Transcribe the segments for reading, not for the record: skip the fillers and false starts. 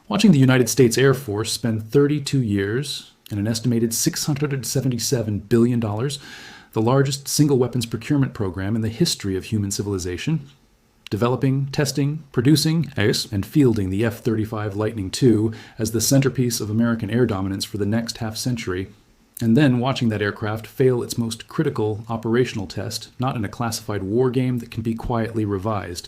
Watching the United States Air Force spend 32 years and an estimated $677 billion, the largest single weapons procurement program in the history of human civilization, developing, testing, producing, and fielding the F-35 Lightning II as the centerpiece of American air dominance for the next half-century, and then watching that aircraft fail its most critical operational test, not in a classified war game that can be quietly revised,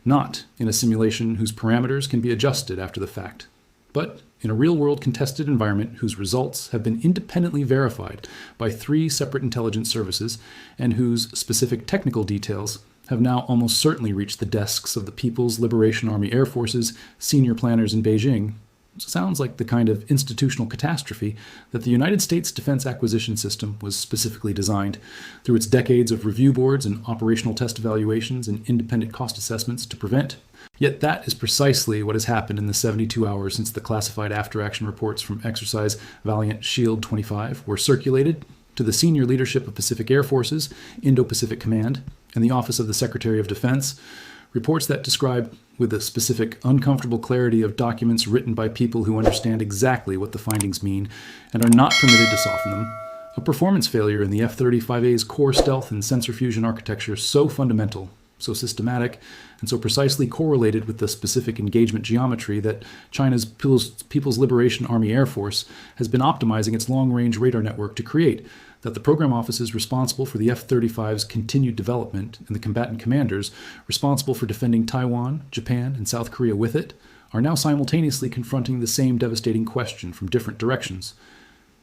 not in a simulation whose parameters can be adjusted after the fact, but in a real-world contested environment whose results have been independently verified by 3 separate intelligence services and whose specific technical details have now almost certainly reached the desks of the People's Liberation Army Air Force's senior planners in Beijing. Sounds like the kind of institutional catastrophe that the United States Defense Acquisition System was specifically designed, through its decades of review boards and operational test evaluations and independent cost assessments, to prevent. Yet that is precisely what has happened in the 72 hours since the classified after-action reports from Exercise Valiant Shield 25 were circulated to the senior leadership of Pacific Air Forces, Indo-Pacific Command, and the Office of the Secretary of Defense, reports that describe with a specific, uncomfortable clarity of documents written by people who understand exactly what the findings mean and are not permitted to soften them, a performance failure in the F-35A's core stealth and sensor fusion architecture so fundamental, so systematic, and so precisely correlated with the specific engagement geometry that China's People's Liberation Army Air Force has been optimizing its long-range radar network to create, that the program offices responsible for the F-35's continued development and the combatant commanders responsible for defending Taiwan, Japan, and South Korea with it are now simultaneously confronting the same devastating question from different directions.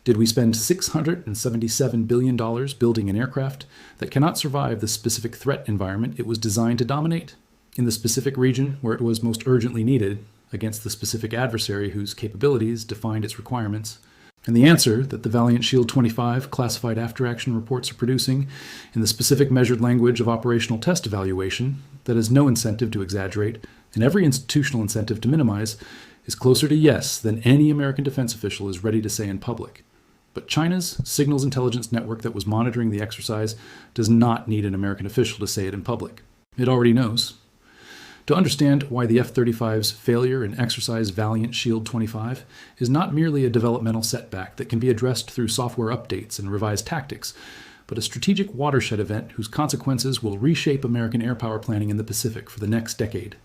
Did we spend $677 billion building an aircraft that cannot survive the specific threat environment it was designed to dominate, in the specific region where it was most urgently needed, against the specific adversary whose capabilities defined its requirements? And the answer that the Valiant Shield 25 classified after-action reports are producing, in the specific measured language of operational test evaluation that has no incentive to exaggerate and every institutional incentive to minimize, is closer to yes than any American defense official is ready to say in public. But China's signals intelligence network that was monitoring the exercise does not need an American official to say it in public. It already knows. To understand why the F-35's failure in Exercise Valiant Shield 25 is not merely a developmental setback that can be addressed through software updates and revised tactics, but a strategic watershed event whose consequences will reshape American air power planning in the Pacific for the next decade.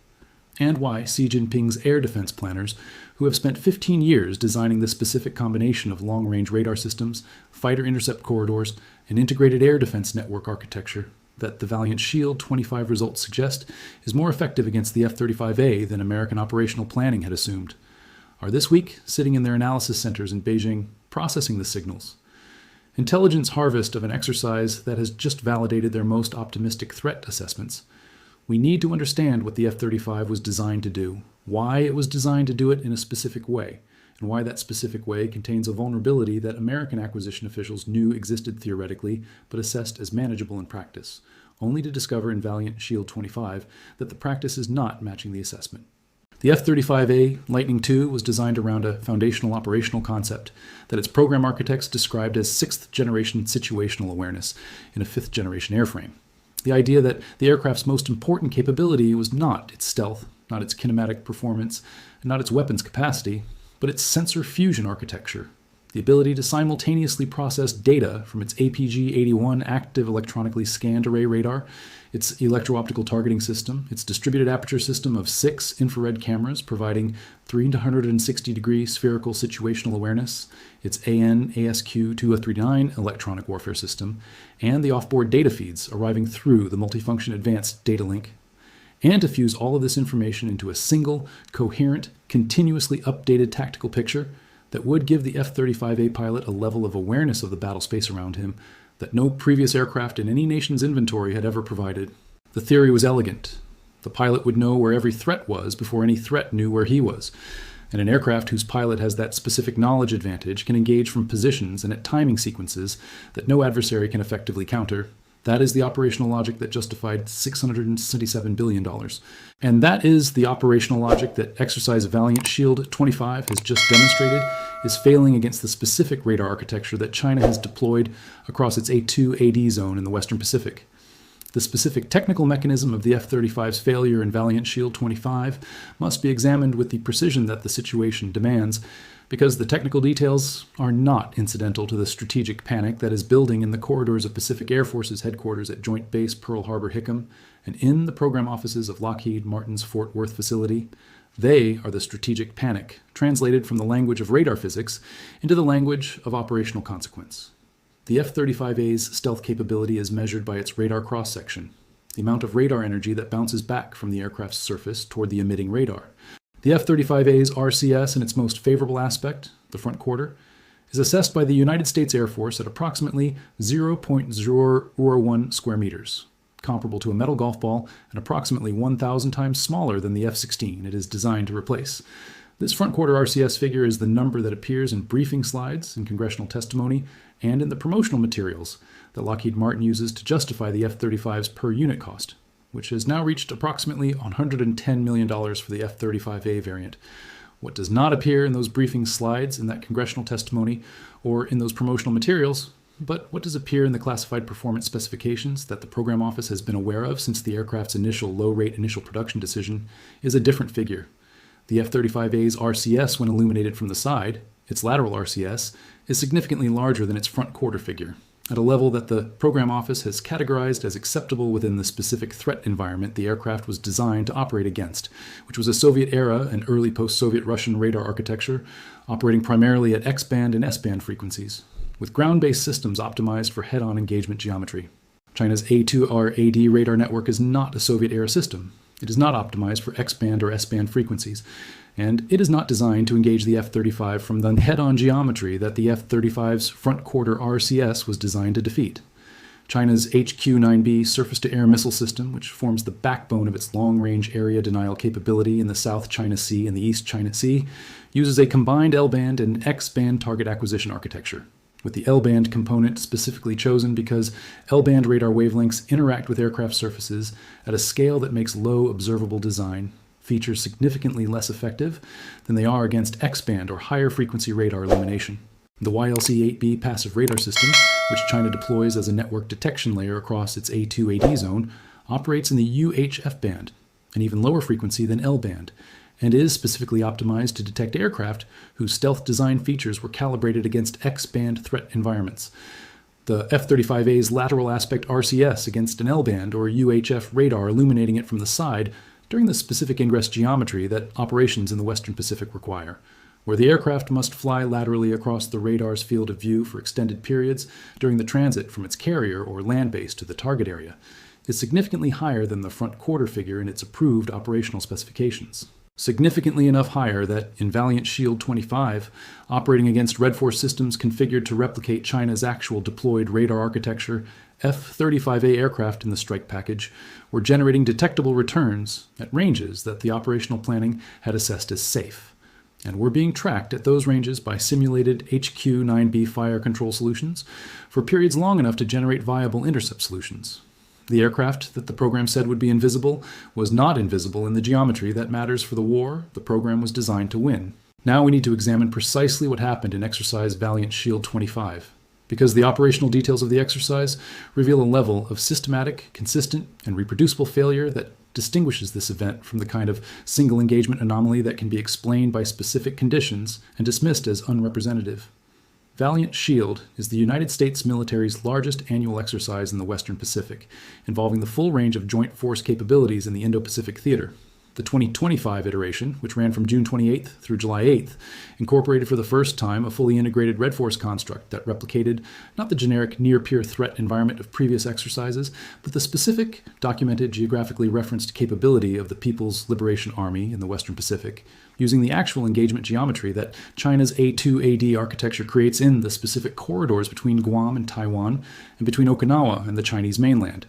And why Xi Jinping's air defense planners, who have spent 15 years designing the specific combination of long-range radar systems, fighter intercept corridors, and integrated air defense network architecture that the Valiant Shield 25 results suggest is more effective against the F-35A than American operational planning had assumed, are this week sitting in their analysis centers in Beijing processing the signals. Intelligence harvest of an exercise that has just validated their most optimistic threat assessments. We need to understand what the F-35 was designed to do, why it was designed to do it in a specific way, and why that specific way contains a vulnerability that American acquisition officials knew existed theoretically, but assessed as manageable in practice, only to discover in Valiant Shield 25 that the practice is not matching the assessment. The F-35A Lightning II was designed around a foundational operational concept that its program architects described as 6th-generation situational awareness in a 5th-generation airframe. The idea that the aircraft's most important capability was not its stealth, not its kinematic performance, and not its weapons capacity, but its sensor fusion architecture, the ability to simultaneously process data from its APG-81 active electronically scanned array radar, its electro-optical targeting system, its distributed aperture system of 6 infrared cameras providing 360-degree spherical situational awareness, its AN/ASQ-2039 electronic warfare system, and the offboard data feeds arriving through the multifunction advanced data link, and to fuse all of this information into a single, coherent, continuously updated tactical picture that would give the F-35A pilot a level of awareness of the battle space around him that no previous aircraft in any nation's inventory had ever provided. The theory was elegant. The pilot would know where every threat was before any threat knew where he was, and an aircraft whose pilot has that specific knowledge advantage can engage from positions and at timing sequences that no adversary can effectively counter. That is the operational logic that justified $677 billion. And that is the operational logic that Exercise Valiant Shield 25 has just demonstrated is failing against the specific radar architecture that China has deployed across its A2/AD zone in the Western Pacific. The specific technical mechanism of the F-35's failure in Valiant Shield 25 must be examined with the precision that the situation demands, because the technical details are not incidental to the strategic panic that is building in the corridors of Pacific Air Force's headquarters at Joint Base Pearl Harbor-Hickam and in the program offices of Lockheed Martin's Fort Worth facility. They are the strategic panic, translated from the language of radar physics into the language of operational consequence. The F-35A's stealth capability is measured by its radar cross-section, the amount of radar energy that bounces back from the aircraft's surface toward the emitting radar. The F-35A's RCS in its most favorable aspect, the front quarter, is assessed by the United States Air Force at approximately 0.001 square meters, comparable to a metal golf ball and approximately 1,000 times smaller than the F-16 it is designed to replace. This front quarter RCS figure is the number that appears in briefing slides, in congressional testimony, and in the promotional materials that Lockheed Martin uses to justify the F-35's per unit cost, which has now reached approximately $110 million for the F-35A variant. What does not appear in those briefing slides, in that congressional testimony, or in those promotional materials, but what does appear in the classified performance specifications that the program office has been aware of since the aircraft's initial low-rate initial production decision, is a different figure. The F-35A's RCS, when illuminated from the side, its lateral RCS, is significantly larger than its front quarter figure, at a level that the program office has categorized as acceptable within the specific threat environment the aircraft was designed to operate against, which was a Soviet-era and early post-Soviet Russian radar architecture, operating primarily at X-band and S-band frequencies, with ground-based systems optimized for head-on engagement geometry. China's A2RAD radar network is not a Soviet-era system. It is not optimized for X-band or S-band frequencies, and it is not designed to engage the F-35 from the head-on geometry that the F-35's front quarter RCS was designed to defeat. China's HQ-9B surface-to-air missile system, which forms the backbone of its long-range area denial capability in the South China Sea and the East China Sea, uses a combined L-band and X-band target acquisition architecture, with the L-band component specifically chosen because L-band radar wavelengths interact with aircraft surfaces at a scale that makes low observable design features significantly less effective than they are against X-band or higher frequency radar illumination. The YLC-8B passive radar system, which China deploys as a network detection layer across its A2AD zone, operates in the UHF band, an even lower frequency than L-band, and is specifically optimized to detect aircraft whose stealth design features were calibrated against X-band threat environments. The F-35A's lateral aspect RCS against an L-band or UHF radar illuminating it from the side during the specific ingress geometry that operations in the Western Pacific require, where the aircraft must fly laterally across the radar's field of view for extended periods during the transit from its carrier or land base to the target area, is significantly higher than the front quarter figure in its approved operational specifications. Significantly enough higher that, in Valiant Shield 25, operating against Red Force systems configured to replicate China's actual deployed radar architecture, F-35A aircraft in the strike package were generating detectable returns at ranges that the operational planning had assessed as safe, and were being tracked at those ranges by simulated HQ-9B fire control solutions for periods long enough to generate viable intercept solutions. The aircraft that the program said would be invisible was not invisible in the geometry that matters for the war the program was designed to win. Now we need to examine precisely what happened in Exercise Valiant Shield 25, because the operational details of the exercise reveal a level of systematic, consistent, and reproducible failure that distinguishes this event from the kind of single engagement anomaly that can be explained by specific conditions and dismissed as unrepresentative. Valiant Shield is the United States military's largest annual exercise in the Western Pacific, involving the full range of joint force capabilities in the Indo-Pacific theater. The 2025 iteration, which ran from June 28th through July 8th, incorporated for the first time a fully integrated Red Force construct that replicated not the generic near-peer threat environment of previous exercises, but the specific, documented, geographically referenced capability of the People's Liberation Army in the Western Pacific, using the actual engagement geometry that China's A2AD architecture creates in the specific corridors between Guam and Taiwan and between Okinawa and the Chinese mainland,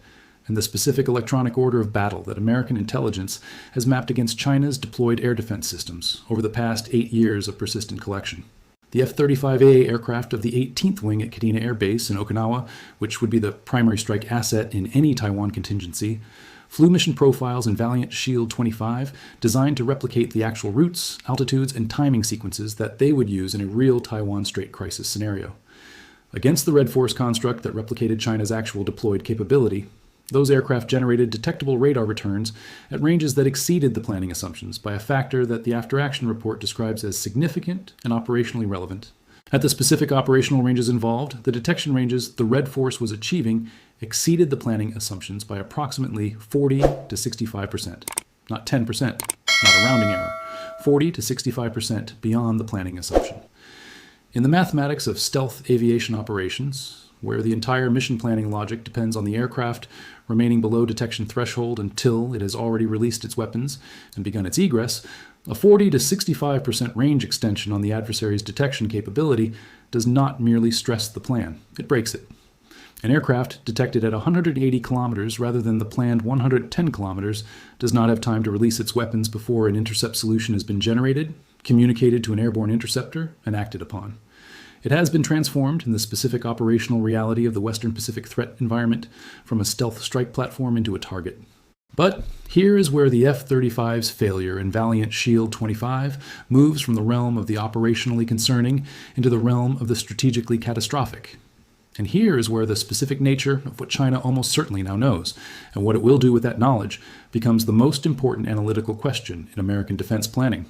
and the specific electronic order of battle that American intelligence has mapped against China's deployed air defense systems over the past 8 years of persistent collection. The F-35A aircraft of the 18th Wing at Kadena Air Base in Okinawa, which would be the primary strike asset in any Taiwan contingency, flew mission profiles in Valiant Shield 25 designed to replicate the actual routes, altitudes, and timing sequences that they would use in a real Taiwan Strait crisis scenario. Against the Red Force construct that replicated China's actual deployed capability, Those aircraft generated detectable radar returns at ranges that exceeded the planning assumptions by a factor that the after-action report describes as significant and operationally relevant. At the specific operational ranges involved, the detection ranges the Red Force was achieving exceeded the planning assumptions by approximately 40 to 65%. Not 10%, not a rounding error. 40 to 65% beyond the planning assumption. In the mathematics of stealth aviation operations, where the entire mission planning logic depends on the aircraft remaining below detection threshold until it has already released its weapons and begun its egress, a 40 to 65% range extension on the adversary's detection capability does not merely stress the plan, it breaks it. An aircraft detected at 180 kilometers rather than the planned 110 kilometers does not have time to release its weapons before an intercept solution has been generated, communicated to an airborne interceptor, and acted upon. It has been transformed in the specific operational reality of the Western Pacific threat environment from a stealth strike platform into a target. But here is where the F-35's failure in Valiant Shield 25 moves from the realm of the operationally concerning into the realm of the strategically catastrophic. And here is where the specific nature of what China almost certainly now knows, and what it will do with that knowledge, becomes the most important analytical question in American defense planning.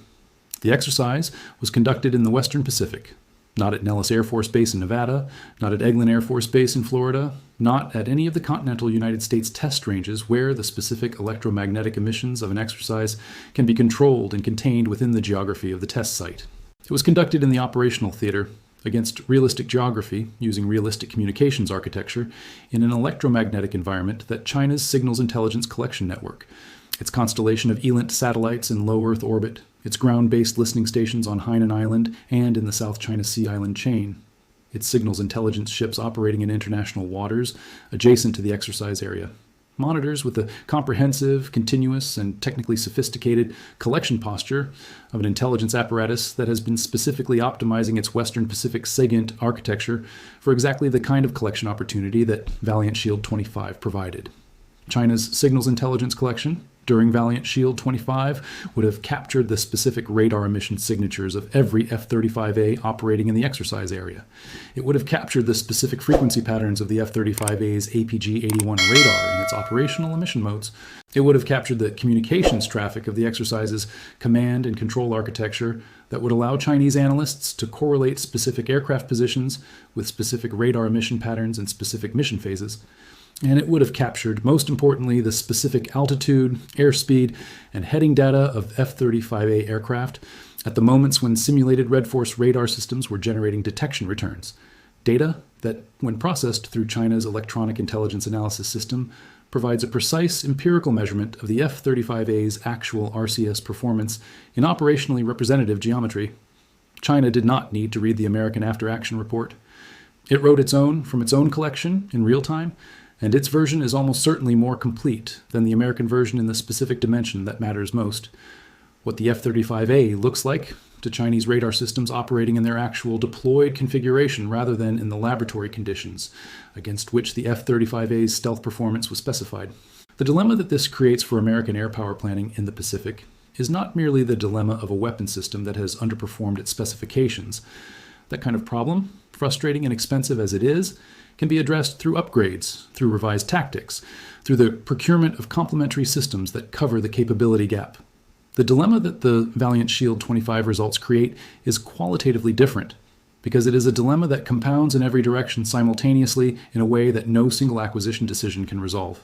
The exercise was conducted in the Western Pacific, not at Nellis Air Force Base in Nevada, not at Eglin Air Force Base in Florida, not at any of the continental United States test ranges where the specific electromagnetic emissions of an exercise can be controlled and contained within the geography of the test site. It was conducted in the operational theater against realistic geography using realistic communications architecture in an electromagnetic environment that China's Signals Intelligence Collection Network, its constellation of ELINT satellites in low Earth orbit, its ground-based listening stations on Hainan Island and in the South China Sea island chain, its signals intelligence ships operating in international waters adjacent to the exercise area, monitors with a comprehensive, continuous, and technically sophisticated collection posture of an intelligence apparatus that has been specifically optimizing its Western Pacific SIGINT architecture for exactly the kind of collection opportunity that Valiant Shield 25 provided. China's signals intelligence collection during Valiant Shield 25 would have captured the specific radar emission signatures of every F-35A operating in the exercise area. It would have captured the specific frequency patterns of the F-35A's APG-81 radar in its operational emission modes. It would have captured the communications traffic of the exercise's command and control architecture that would allow Chinese analysts to correlate specific aircraft positions with specific radar emission patterns and specific mission phases. And it would have captured, most importantly, the specific altitude, airspeed, and heading data of F-35A aircraft at the moments when simulated Red Force radar systems were generating detection returns. Data that, when processed through China's electronic intelligence analysis system, provides a precise empirical measurement of the F-35A's actual RCS performance in operationally representative geometry. China did not need to read the American after-action report. It wrote its own from its own collection in real time, and its version is almost certainly more complete than the American version in the specific dimension that matters most. What the F-35A looks like to Chinese radar systems operating in their actual deployed configuration rather than in the laboratory conditions against which the F-35A's stealth performance was specified. The dilemma that this creates for American air power planning in the Pacific is not merely the dilemma of a weapon system that has underperformed its specifications. That kind of problem, frustrating and expensive as it is, can be addressed through upgrades, through revised tactics, through the procurement of complementary systems that cover the capability gap. The dilemma that the Valiant Shield 25 results create is qualitatively different, because it is a dilemma that compounds in every direction simultaneously in a way that no single acquisition decision can resolve.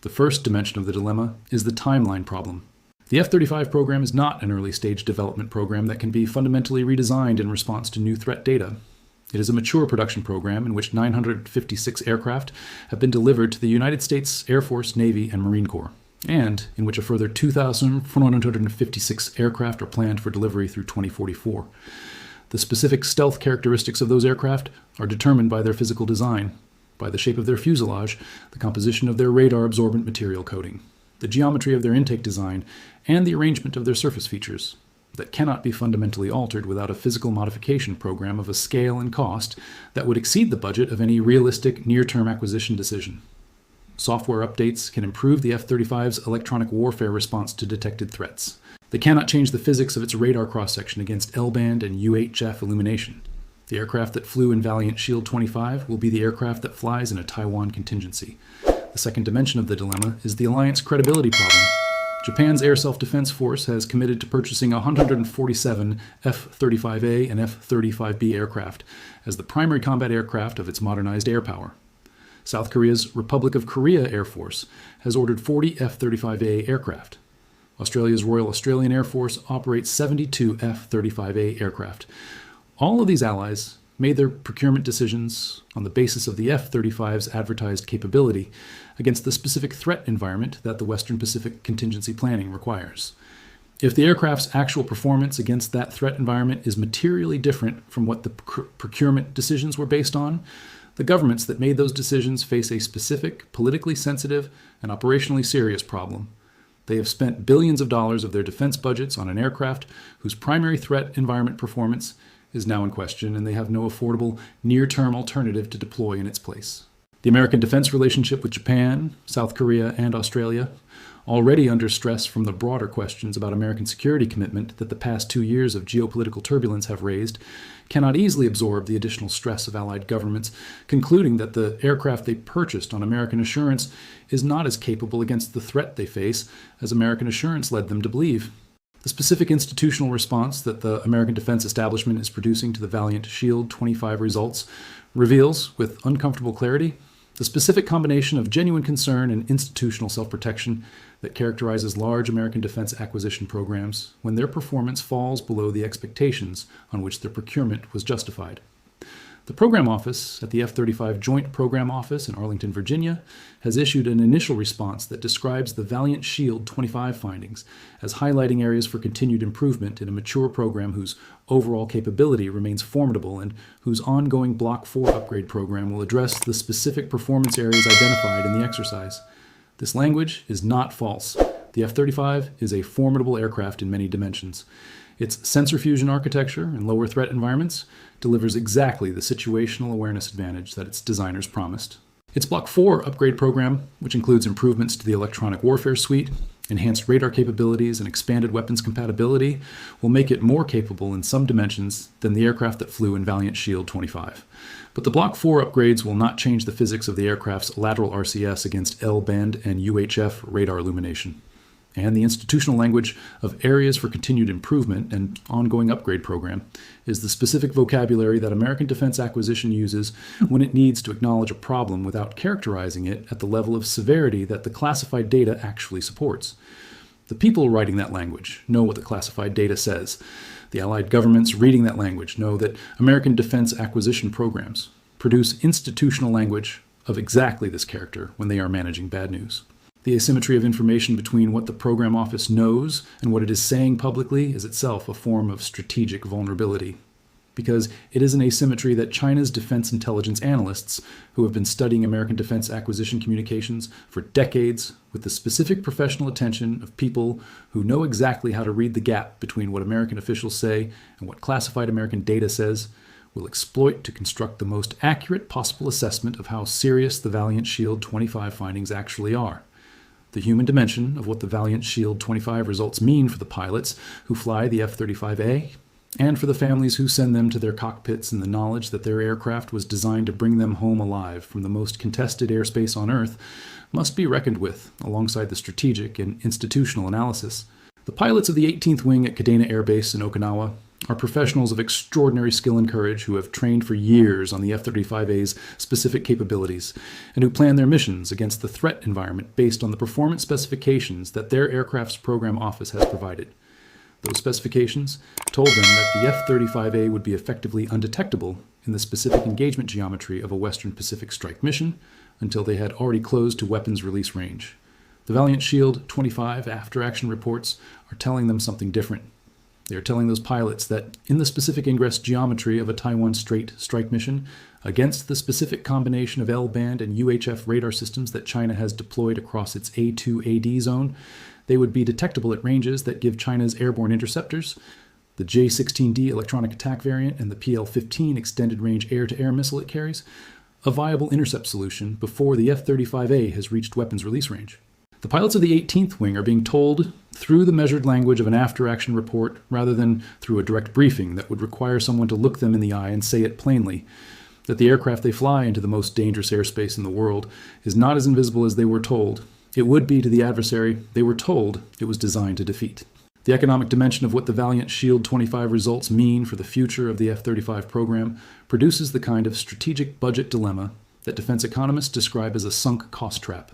The first dimension of the dilemma is the timeline problem. The F-35 program is not an early-stage development program that can be fundamentally redesigned in response to new threat data. It is a mature production program in which 956 aircraft have been delivered to the United States Air Force, Navy, and Marine Corps, and in which a further 2,456 aircraft are planned for delivery through 2044. The specific stealth characteristics of those aircraft are determined by their physical design, by the shape of their fuselage, the composition of their radar-absorbent material coating, the geometry of their intake design, and the arrangement of their surface features, that cannot be fundamentally altered without a physical modification program of a scale and cost that would exceed the budget of any realistic near-term acquisition decision. Software updates can improve the F-35's electronic warfare response to detected threats. They cannot change the physics of its radar cross-section against L-band and UHF illumination. The aircraft that flew in Valiant Shield 25 will be the aircraft that flies in a Taiwan contingency. The second dimension of the dilemma is the alliance credibility problem. Japan's Air Self-Defense Force has committed to purchasing 147 F-35A and F-35B aircraft as the primary combat aircraft of its modernized air power. South Korea's Republic of Korea Air Force has ordered 40 F-35A aircraft. Australia's Royal Australian Air Force operates 72 F-35A aircraft. All of these allies made their procurement decisions on the basis of the F-35's advertised capability against the specific threat environment that the Western Pacific contingency planning requires. If the aircraft's actual performance against that threat environment is materially different from what the procurement decisions were based on, the governments that made those decisions face a specific, politically sensitive, and operationally serious problem. They have spent billions of dollars of their defense budgets on an aircraft whose primary threat environment performance is now in question, and they have no affordable, near-term alternative to deploy in its place. The American defense relationship with Japan, South Korea, and Australia, already under stress from the broader questions about American security commitment that the past 2 years of geopolitical turbulence have raised, cannot easily absorb the additional stress of allied governments, concluding that the aircraft they purchased on American assurance is not as capable against the threat they face as American assurance led them to believe. The specific institutional response that the American defense establishment is producing to the Valiant Shield 25 results reveals, with uncomfortable clarity, the specific combination of genuine concern and institutional self-protection that characterizes large American defense acquisition programs when their performance falls below the expectations on which their procurement was justified. The program office at the F-35 Joint Program Office in Arlington, Virginia, has issued an initial response that describes the Valiant Shield 25 findings as highlighting areas for continued improvement in a mature program whose overall capability remains formidable and whose ongoing Block 4 upgrade program will address the specific performance areas identified in the exercise. This language is not false. The F-35 is a formidable aircraft in many dimensions. Its sensor fusion architecture in lower threat environments delivers exactly the situational awareness advantage that its designers promised. Its Block 4 upgrade program, which includes improvements to the electronic warfare suite, enhanced radar capabilities, and expanded weapons compatibility, will make it more capable in some dimensions than the aircraft that flew in Valiant Shield 25. But the Block 4 upgrades will not change the physics of the aircraft's lateral RCS against L-band and UHF radar illumination. And the institutional language of areas for continued improvement and ongoing upgrade program is the specific vocabulary that American defense acquisition uses when it needs to acknowledge a problem without characterizing it at the level of severity that the classified data actually supports. The people writing that language know what the classified data says. The Allied governments reading that language know that American defense acquisition programs produce institutional language of exactly this character when they are managing bad news. The asymmetry of information between what the program office knows and what it is saying publicly is itself a form of strategic vulnerability, because it is an asymmetry that China's defense intelligence analysts, who have been studying American defense acquisition communications for decades with the specific professional attention of people who know exactly how to read the gap between what American officials say and what classified American data says, will exploit to construct the most accurate possible assessment of how serious the Valiant Shield 25 findings actually are. The human dimension of what the Valiant Shield 25 results mean for the pilots who fly the F-35A, and for the families who send them to their cockpits in the knowledge that their aircraft was designed to bring them home alive from the most contested airspace on Earth, must be reckoned with alongside the strategic and institutional analysis. The pilots of the 18th Wing at Kadena Air Base in Okinawa are professionals of extraordinary skill and courage who have trained for years on the F-35A's specific capabilities and who plan their missions against the threat environment based on the performance specifications that their aircraft's program office has provided. Those specifications told them that the F-35A would be effectively undetectable in the specific engagement geometry of a Western Pacific strike mission until they had already closed to weapons release range. The Valiant Shield 25 after-action reports are telling them something different. They are telling those pilots that in the specific ingress geometry of a Taiwan Strait strike mission, against the specific combination of L-band and UHF radar systems that China has deployed across its A2AD zone, they would be detectable at ranges that give China's airborne interceptors, the J-16D electronic attack variant and the PL-15 extended range air-to-air missile it carries, a viable intercept solution before the F-35A has reached weapons release range. The pilots of the 18th Wing are being told through the measured language of an after-action report rather than through a direct briefing that would require someone to look them in the eye and say it plainly. that the aircraft they fly into the most dangerous airspace in the world is not as invisible as they were told. It would be to the adversary they were told it was designed to defeat. The economic dimension of what the Valiant Shield 25 results mean for the future of the F-35 program produces the kind of strategic budget dilemma that defense economists describe as a sunk cost trap,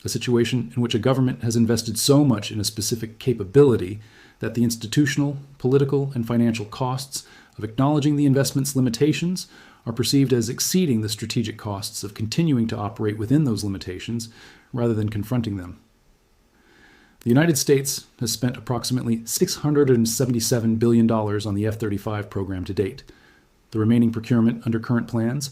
a situation in which a government has invested so much in a specific capability that the institutional, political, and financial costs of acknowledging the investment's limitations are perceived as exceeding the strategic costs of continuing to operate within those limitations rather than confronting them. The United States has spent approximately $677 billion on the F-35 program to date. The remaining procurement under current plans,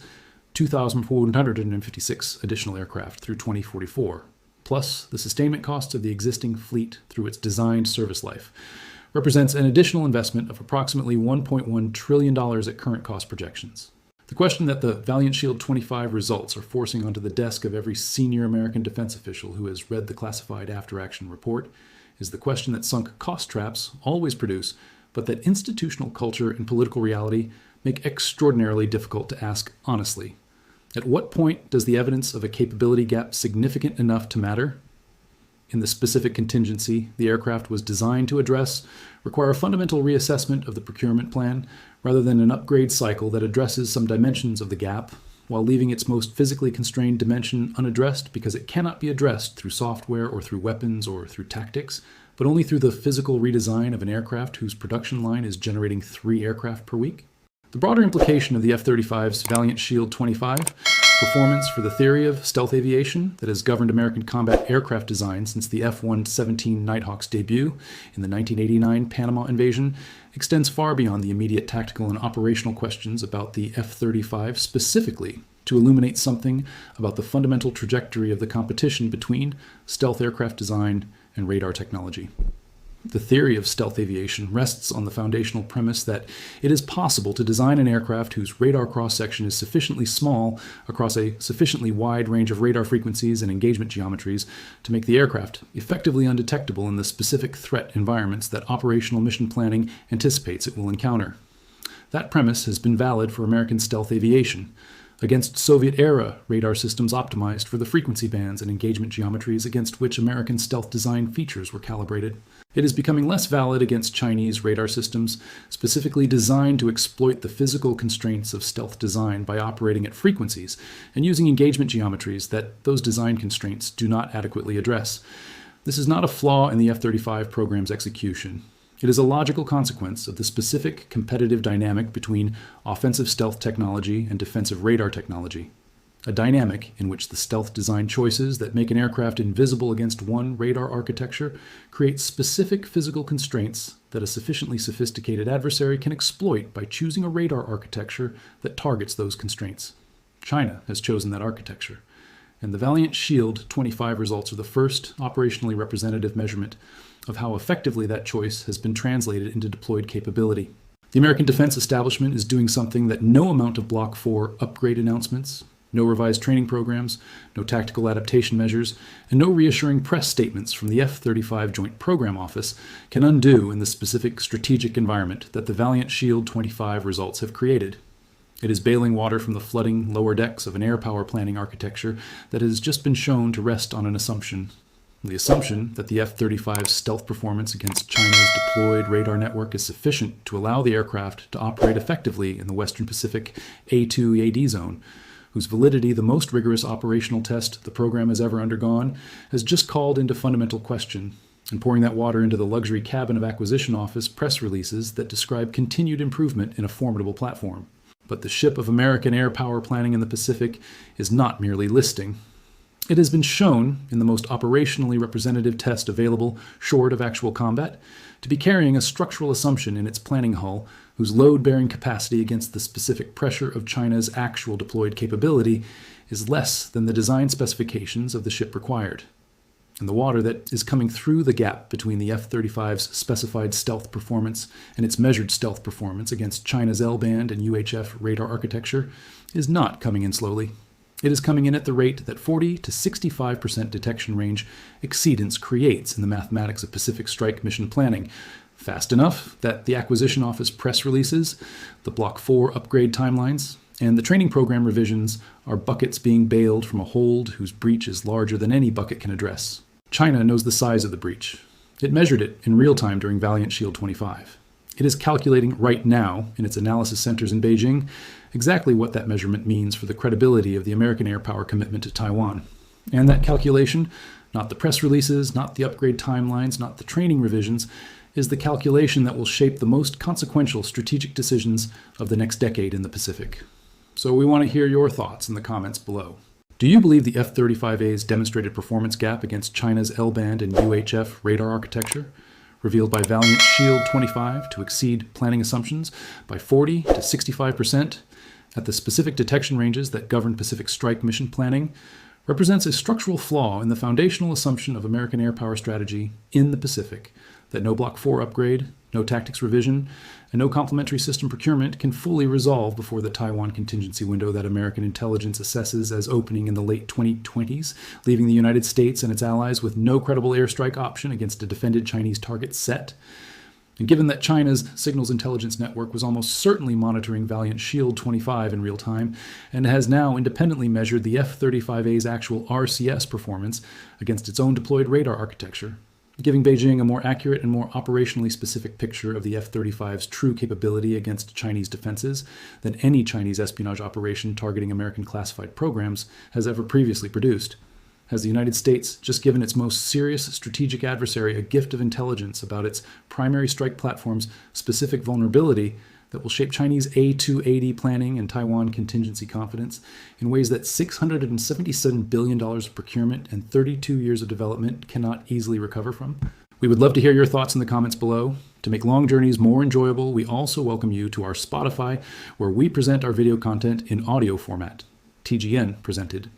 2,456 additional aircraft through 2044, plus the sustainment costs of the existing fleet through its designed service life, represents an additional investment of approximately $1.1 trillion at current cost projections. The question that the Valiant Shield 25 results are forcing onto the desk of every senior American defense official who has read the classified after-action report is the question that sunk cost traps always produce, but that institutional culture and political reality make extraordinarily difficult to ask honestly. At what point does the evidence of a capability gap significant enough to matter? In the specific contingency the aircraft was designed to address require a fundamental reassessment of the procurement plan rather than an upgrade cycle that addresses some dimensions of the gap while leaving its most physically constrained dimension unaddressed because it cannot be addressed through software or through weapons or through tactics, but only through the physical redesign of an aircraft whose production line is generating 3 aircraft per week? The broader implication of the F-35's Valiant Shield 25 performance for the theory of stealth aviation that has governed American combat aircraft design since the F-117 Nighthawk's debut in the 1989 Panama invasion extends far beyond the immediate tactical and operational questions about the F-35 specifically to illuminate something about the fundamental trajectory of the competition between stealth aircraft design and radar technology. The theory of stealth aviation rests on the foundational premise that it is possible to design an aircraft whose radar cross-section is sufficiently small across a sufficiently wide range of radar frequencies and engagement geometries to make the aircraft effectively undetectable in the specific threat environments that operational mission planning anticipates it will encounter. That premise has been valid for American stealth aviation, against Soviet-era radar systems optimized for the frequency bands and engagement geometries against which American stealth design features were calibrated. It is becoming less valid against Chinese radar systems specifically designed to exploit the physical constraints of stealth design by operating at frequencies and using engagement geometries that those design constraints do not adequately address. This is not a flaw in the F-35 program's execution. It is a logical consequence of the specific competitive dynamic between offensive stealth technology and defensive radar technology, a dynamic in which the stealth design choices that make an aircraft invisible against one radar architecture create specific physical constraints that a sufficiently sophisticated adversary can exploit by choosing a radar architecture that targets those constraints. China has chosen that architecture, and the Valiant Shield 25 results are the first operationally representative measurement of how effectively that choice has been translated into deployed capability. The American defense establishment is doing something that no amount of Block 4 upgrade announcements, no revised training programs, no tactical adaptation measures, and no reassuring press statements from the F-35 Joint Program Office can undo in the specific strategic environment that the Valiant Shield 25 results have created. It is bailing water from the flooding lower decks of an air power planning architecture that has just been shown to rest on an assumption. The assumption that the F-35's stealth performance against China's deployed radar network is sufficient to allow the aircraft to operate effectively in the Western Pacific A2-AD zone, whose validity the most rigorous operational test the program has ever undergone, has just called into fundamental question, and pouring that water into the luxury cabin of Acquisition Office press releases that describe continued improvement in a formidable platform. But the ship of American air power planning in the Pacific is not merely listing. It has been shown, in the most operationally representative test available short of actual combat, to be carrying a structural assumption in its planning hull whose load-bearing capacity against the specific pressure of China's actual deployed capability is less than the design specifications of the ship required. And the water that is coming through the gap between the F-35's specified stealth performance and its measured stealth performance against China's L-band and UHF radar architecture is not coming in slowly. It is coming in at the rate that 40 to 65% detection range exceedance creates in the mathematics of Pacific Strike mission planning, fast enough that the Acquisition Office press releases, the Block 4 upgrade timelines, And the training program revisions are buckets being bailed from a hold whose breach is larger than any bucket can address. China knows the size of the breach. It measured it in real time during Valiant Shield 25. It is calculating right now in its analysis centers in Beijing exactly what that measurement means for the credibility of the American air power commitment to Taiwan. And that calculation, not the press releases, not the upgrade timelines, not the training revisions, is the calculation that will shape the most consequential strategic decisions of the next decade in the Pacific. So we want to hear your thoughts in the comments below. Do you believe the F-35A's demonstrated performance gap against China's L-band and UHF radar architecture, revealed by Valiant Shield 25 to exceed planning assumptions by 40 to 65% at the specific detection ranges that govern Pacific Strike mission planning, represents a structural flaw in the foundational assumption of American air power strategy in the Pacific, that no Block 4 upgrade, no tactics revision, and no complementary system procurement can fully resolve before the Taiwan contingency window that American intelligence assesses as opening in the late 2020s, leaving the United States and its allies with no credible airstrike option against a defended Chinese target set. And given that China's signals intelligence network was almost certainly monitoring Valiant Shield 25 in real time, and has now independently measured the F-35A's actual RCS performance against its own deployed radar architecture, giving Beijing a more accurate and more operationally specific picture of the F-35's true capability against Chinese defenses than any Chinese espionage operation targeting American classified programs has ever previously produced. Has the United States just given its most serious strategic adversary a gift of intelligence about its primary strike platform's specific vulnerability that will shape Chinese A280 planning and Taiwan contingency confidence in ways that $677 billion of procurement and 32 years of development cannot easily recover from? We would love to hear your thoughts in the comments below. To make long journeys more enjoyable, we also welcome you to our Spotify, where we present our video content in audio format. TGN presented.